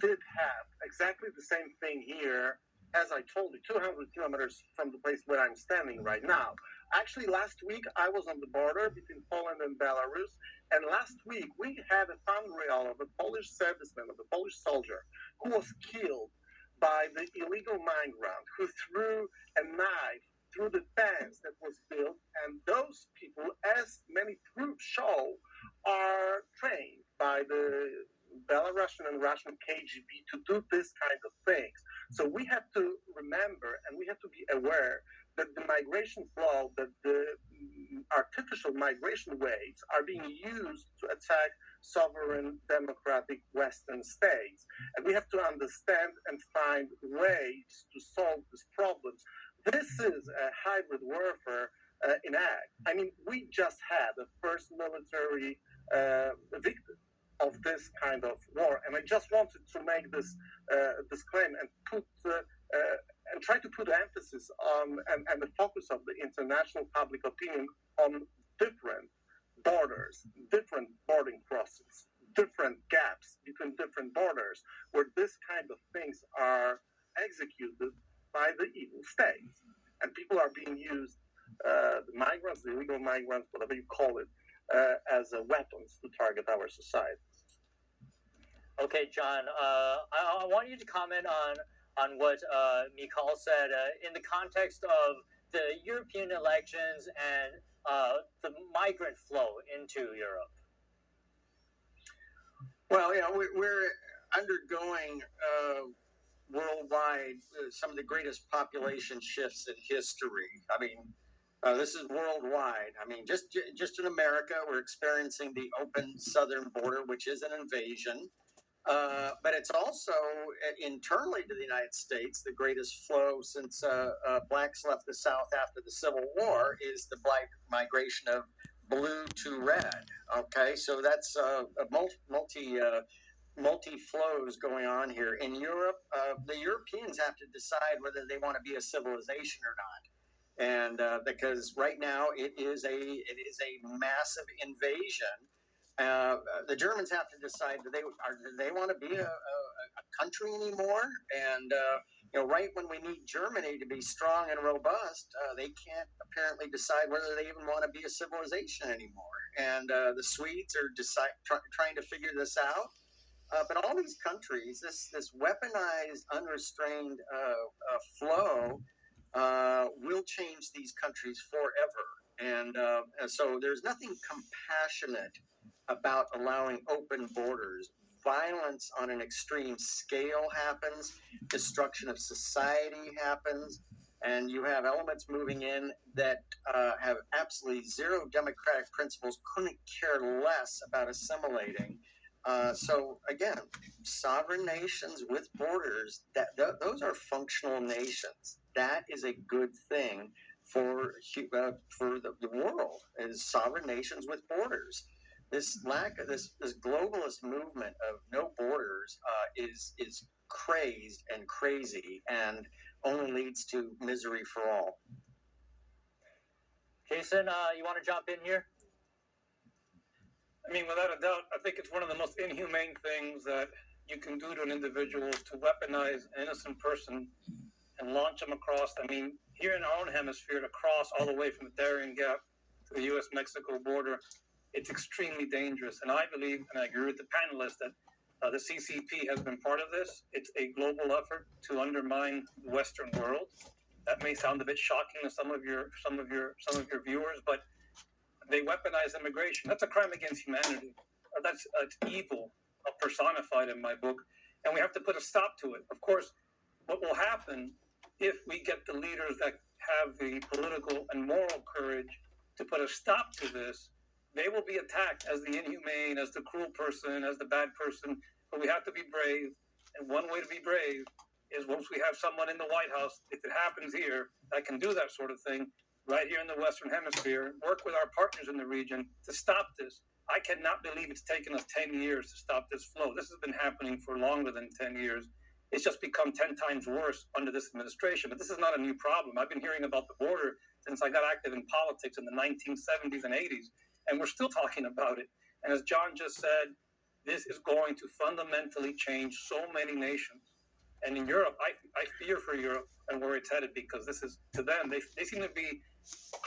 did have exactly the same thing here, as I told you, 200 kilometers from the place where I'm standing right now. Actually, last week I was on the border between Poland and Belarus, and last week we had a thumbnail of a Polish serviceman, of a Polish soldier, who was killed by the illegal migrant who threw a knife through the fence that was built. And those people, as many proofs show, are trained by the Belarusian and Russian KGB to do this kind of things. So we have to remember and we have to be aware that the migration flow, that the artificial migration waves are being used to attack sovereign democratic Western states. And we have to understand and find ways to solve these problems. This is a hybrid warfare in act. I mean, we just had the first military victim of this kind of war, and I just wanted to make this claim and put and try to put emphasis on and the focus of the international public opinion on different borders, different boarding crosses, different gaps between different borders, where this kind of things are executed by the evil states, and people are being used, the migrants, the illegal migrants, whatever you call it, as weapons to target our society. Okay, John, I want you to comment on what Mikhail said in the context of the European elections and the migrant flow into Europe. Well, we're undergoing worldwide some of the greatest population shifts in history. I mean, this is worldwide. I mean, just in America, we're experiencing the open southern border, which is an invasion. But it's also internally to the United States, the greatest flow since blacks left the South after the Civil War is the black migration of blue to red. Okay, so that's a multi flows going on here. In Europe, the Europeans have to decide whether they want to be a civilization or not, and because right now it is a massive invasion. The Germans have to decide do they want to be a country anymore? And right when we need Germany to be strong and robust, they can't apparently decide whether they even want to be a civilization anymore. And the Swedes are trying to figure this out. But all these countries, this weaponized, unrestrained flow will change these countries forever. And so there's nothing compassionate about allowing open borders. Violence on an extreme scale happens, destruction of society happens, and you have elements moving in that have absolutely zero democratic principles, couldn't care less about assimilating. So again, sovereign nations with borders, those are functional nations. That is a good thing for the world, is sovereign nations with borders. This globalist movement of no borders is crazed and crazy, and only leads to misery for all. Jason, you want to jump in here? I mean, without a doubt, I think it's one of the most inhumane things that you can do to an individual is to weaponize an innocent person and launch them across. I mean, here in our own hemisphere, to cross all the way from the Darien Gap to the U.S.-Mexico border, it's extremely dangerous. And I believe, and I agree with the panelists, that the CCP has been part of this. It's a global effort to undermine the Western world. That may sound a bit shocking to some of your viewers, but they weaponize immigration. That's a crime against humanity. That's evil personified in my book, and we have to put a stop to it. Of course, what will happen if we get the leaders that have the political and moral courage to put a stop to this, they will be attacked as the inhumane, as the cruel person, as the bad person. But we have to be brave, and one way to be brave is once we have someone in the White House, if it happens here, that can do that sort of thing, right here in the Western Hemisphere, work with our partners in the region to stop this. I cannot believe it's taken us 10 years to stop this flow. This has been happening for longer than 10 years. It's just become 10 times worse under this administration. But this is not a new problem. I've been hearing about the border since I got active in politics in the 1970s and 80s, and we're still talking about it. And as John just said, this is going to fundamentally change so many nations. And in Europe, I fear for Europe and where it's headed, because this is, to them, they seem to be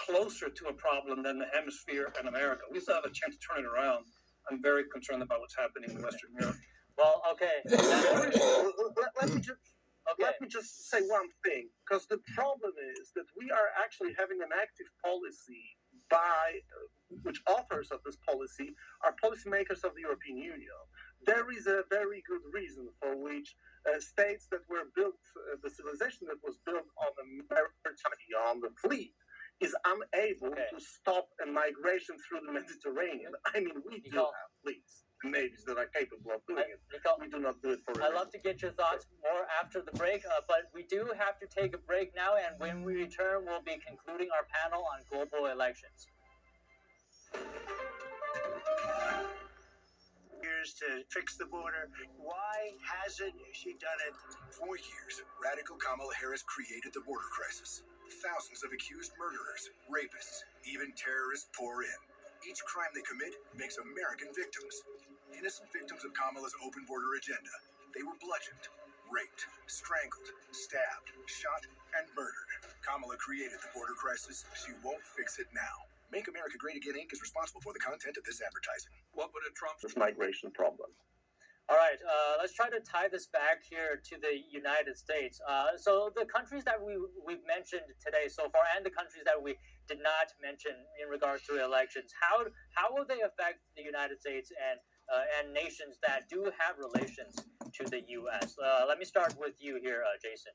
closer to a problem than the hemisphere and America. We still have a chance to turn it around. I'm very concerned about what's happening in Western Europe. Well, okay. Let me just say one thing, because the problem is that we are actually having an active policy by which authors of this policy are policymakers of the European Union. There is a very good reason for which states that were built, the civilization that was built on the maritime, on the fleet, is unable to stop a migration through the Mediterranean. I mean, we do have fleets, navies that are capable of doing it. We do not do it for. I'd love to get your thoughts more after the break, but we do have to take a break now, and when we return, we'll be concluding our panel on global elections. Years to fix the border. Why hasn't she done it? 4 years, radical Kamala Harris created the border crisis. Thousands of accused murderers, rapists, even terrorists pour in. Each crime they commit makes American victims. Innocent victims of Kamala's open border agenda. They were bludgeoned, raped, strangled, stabbed, shot, and murdered. Kamala created the border crisis. She won't fix it now. Make America Great Again Inc. is responsible for the content of this advertising. What would a Trump's migration problem? All right, let's try to tie this back here to the United States. So the countries that we've mentioned today so far, and the countries that we did not mention in regards to elections, how will they affect the United States and nations that do have relations to the U.S.? Let me start with you here, Jason.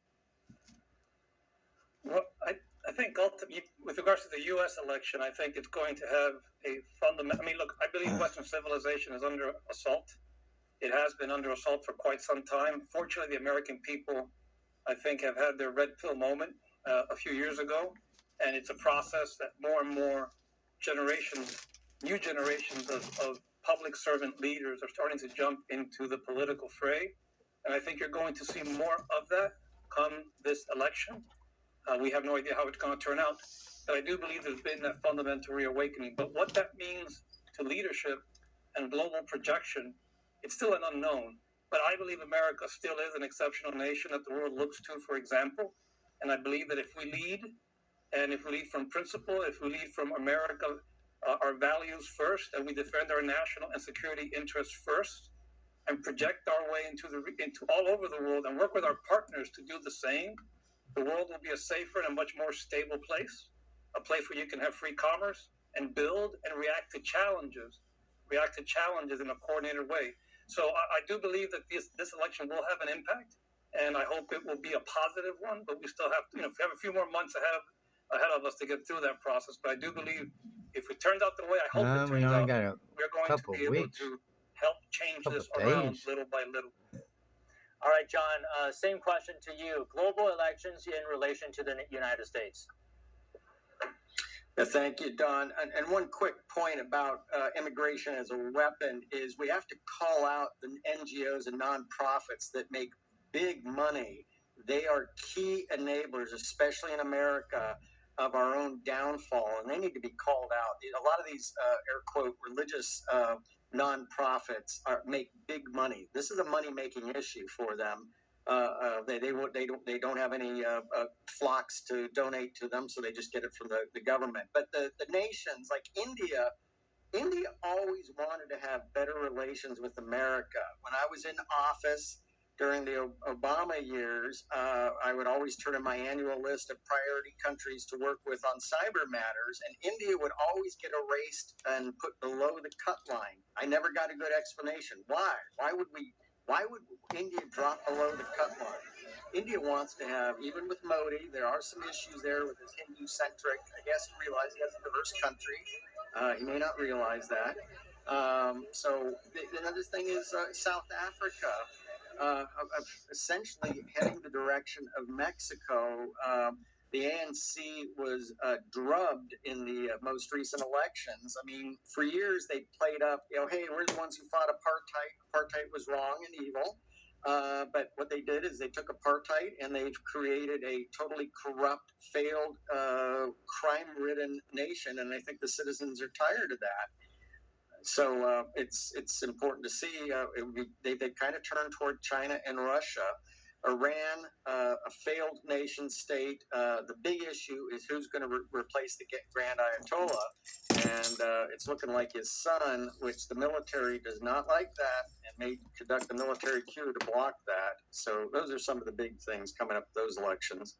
Well, I think ultimately, with regards to the U.S. election, I think it's going to have a fundamental. I mean, look, I believe Western civilization is under assault. It has been under assault for quite some time. Fortunately, the American people, I think, have had their red pill moment a few years ago, and it's a process that more and more new generations of public servant leaders are starting to jump into the political fray, and I think you're going to see more of that come this election. We have no idea how it's going to turn out, but I do believe there's been that fundamental reawakening. But what that means to leadership and global projection, it's still an unknown. But I believe America still is an exceptional nation that the world looks to for example. And I believe that if we lead, and if we lead from principle, if we lead from America, our values first, and we defend our national and security interests first, and project our way into all over the world and work with our partners to do the same, the world will be a safer and much more stable place, a place where you can have free commerce and build and react to challenges in a coordinated way. So I do believe that this election will have an impact, and I hope it will be a positive one, but we still have to, we have a few more months ahead of us to get through that process. But I do believe if it turns out the way I hope it turns out, we're going to be able to help change this around little by little. All right, John, same question to you. Global elections in relation to the United States. Thank you, Don. And one quick point about immigration as a weapon is we have to call out the NGOs and nonprofits that make big money. They are key enablers, especially in America, of our own downfall, and they need to be called out. A lot of these, air quote, religious nonprofits make big money. This is a money-making issue for them. They don't have any flocks to donate to them, so they just get it from the government. But the nations like India always wanted to have better relations with America. When I was in office during the Obama years, I would always turn in my annual list of priority countries to work with on cyber matters, and India would always get erased and put below the cut line. I never got a good explanation. Why? Why would India drop below the cut line? India wants to have, even with Modi, there are some issues there with his Hindu-centric. I guess he realized he has a diverse country. He may not realize that. So another thing is South Africa. Essentially heading the direction of Mexico. The ANC was drubbed in the most recent elections. I mean, for years they played up, hey, we're the ones who fought apartheid. Apartheid was wrong and evil. But what they did is they took apartheid and they've created a totally corrupt, failed, crime-ridden nation. And I think the citizens are tired of that. So it's important to see. They kind of turned toward China and Russia. Iran, a failed nation state. The big issue is who's going to replace the Grand Ayatollah, and it's looking like his son, which the military does not like that, and may conduct a military coup to block that. So those are some of the big things coming up those elections.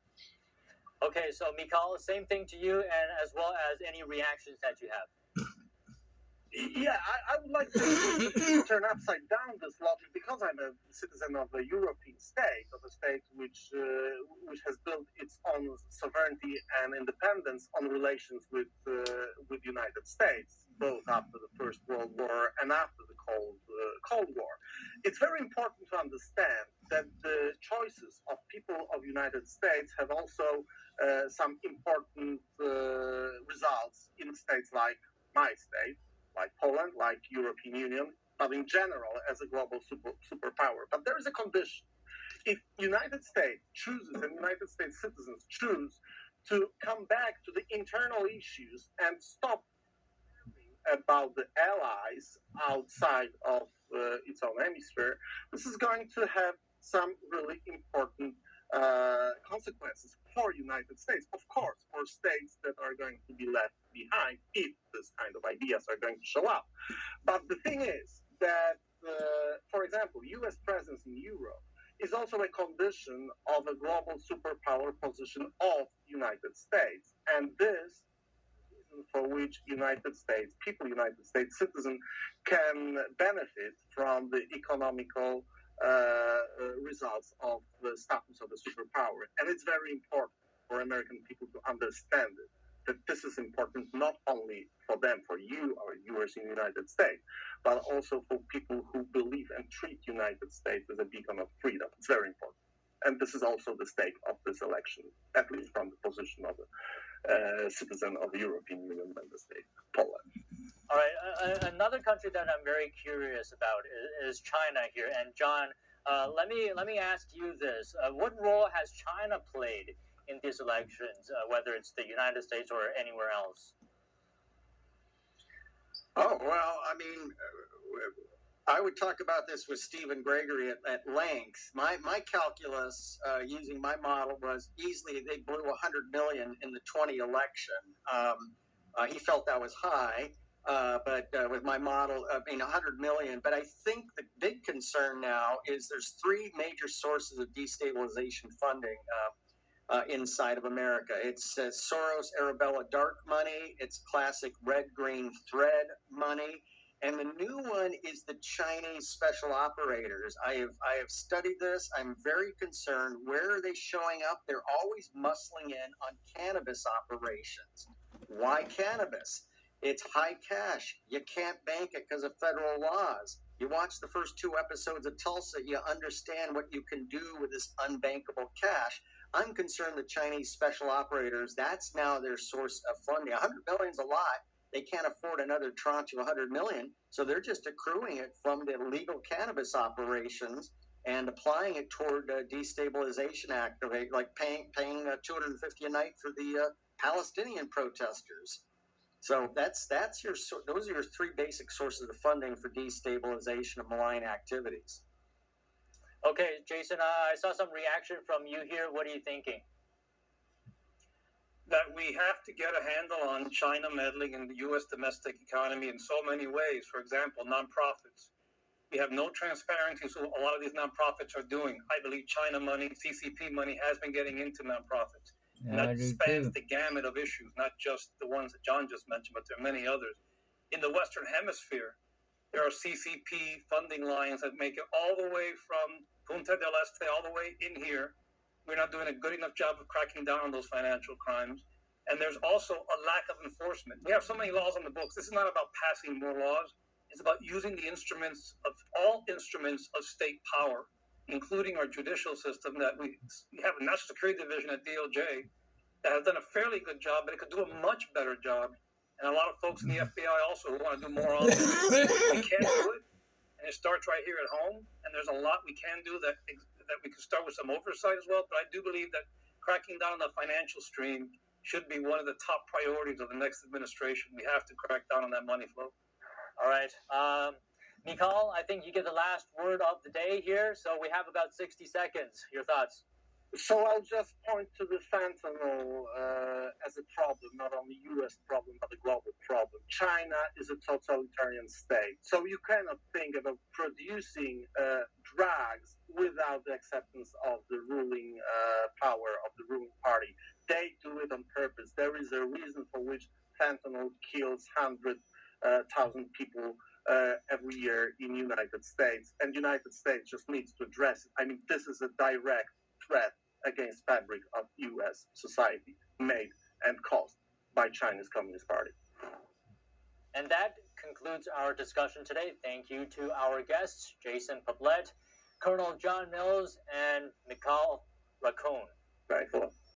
Okay, so Mikhail, same thing to you, and as well as any reactions that you have. Yeah, I would like to turn upside down this logic because I'm a citizen of a European state, of a state which has built its own sovereignty and independence on relations with United States, both after the First World War and after the Cold War. It's very important to understand that the choices of people of United States have also some important results in states like my state, like Poland, like European Union, but in general as a global superpower. But there is a condition. If United States chooses and United States citizens choose to come back to the internal issues and stop about the allies outside of its own hemisphere, this is going to have some really important consequences for United States, of course, for states that are going to be left behind if this kind of ideas are going to show up. But the thing is that, for example, U.S. presence in Europe is also a condition of a global superpower position of United States, and this for which United States citizens can benefit from the economical results of the status of a superpower. And it's very important for American people to understand it, that this is important not only for them, for you or viewers in the United States, but also for people who believe and treat United States as a beacon of freedom. It's very important. And this is also the stake of this election, at least from the position of a citizen of the European Union member state, Poland. All right, another country that I'm very curious about is China here. And John, let me ask you this: what role has China played in these elections, whether it's the United States or anywhere else? Oh well, I mean, I would talk about this with Stephen Gregory at length. My calculus using my model was easily they blew 100 million in the 20 election. He felt that was high, but with my model, I mean 100 million. But I think the big concern now is there's three major sources of destabilization funding inside of America. It's Soros Arabella dark money. It's classic red-green thread money. And the new one is the Chinese special operators. I have studied this. I'm very concerned. Where are they showing up? They're always muscling in on cannabis operations. Why cannabis? It's high cash. You can't bank it because of federal laws. You watch the first 2 episodes of Tulsa, you understand what you can do with this unbankable cash. I'm concerned the Chinese special operators, that's now their source of funding. 100 million is a lot. They can't afford another tranche of 100 million, so they're just accruing it from the illegal cannabis operations and applying it toward destabilization activate, like paying $250 a night for the Palestinian protesters. So those are your 3 basic sources of funding for destabilization of malign activities. Okay, Jason, I saw some reaction from you here. What are you thinking? That we have to get a handle on China meddling in the U.S. domestic economy in so many ways. For example, nonprofits. We have no transparency, so a lot of these nonprofits are doing. I believe China money, CCP money has been getting into nonprofits. And that spans the gamut of issues, not just the ones that John just mentioned, but there are many others. In the Western Hemisphere, there are CCP funding lines that make it all the way from Punta del Este all the way in here. We're not doing a good enough job of cracking down on those financial crimes. And there's also a lack of enforcement. We have so many laws on the books. This is not about passing more laws. It's about using the all instruments of state power, including our judicial system that we have a National Security Division at DOJ that has done a fairly good job, but it could do a much better job. And a lot of folks in the FBI also who want to do more on this. We can't do it. And it starts right here at home. And there's a lot we can do that we can start with some oversight as well. But I do believe that cracking down on the financial stream should be one of the top priorities of the next administration. We have to crack down on that money flow. All right. Mikhail, I think you get the last word of the day here, so we have about 60 seconds. Your thoughts? So I'll just point to the fentanyl as a problem, not only U.S. problem, but a global problem. China is a totalitarian state, so you cannot think about producing drugs without the acceptance of the ruling power of the ruling party. They do it on purpose. There is a reason for which fentanyl kills 100,000 people every year in United States, and United States just needs to address it. I mean, this is a direct threat against fabric of U.S. society, made and caused by China's Communist Party. And that concludes our discussion today. Thank you to our guests, Jason Pablet, Colonel John Mills, and Mikhail Raccoon. Right.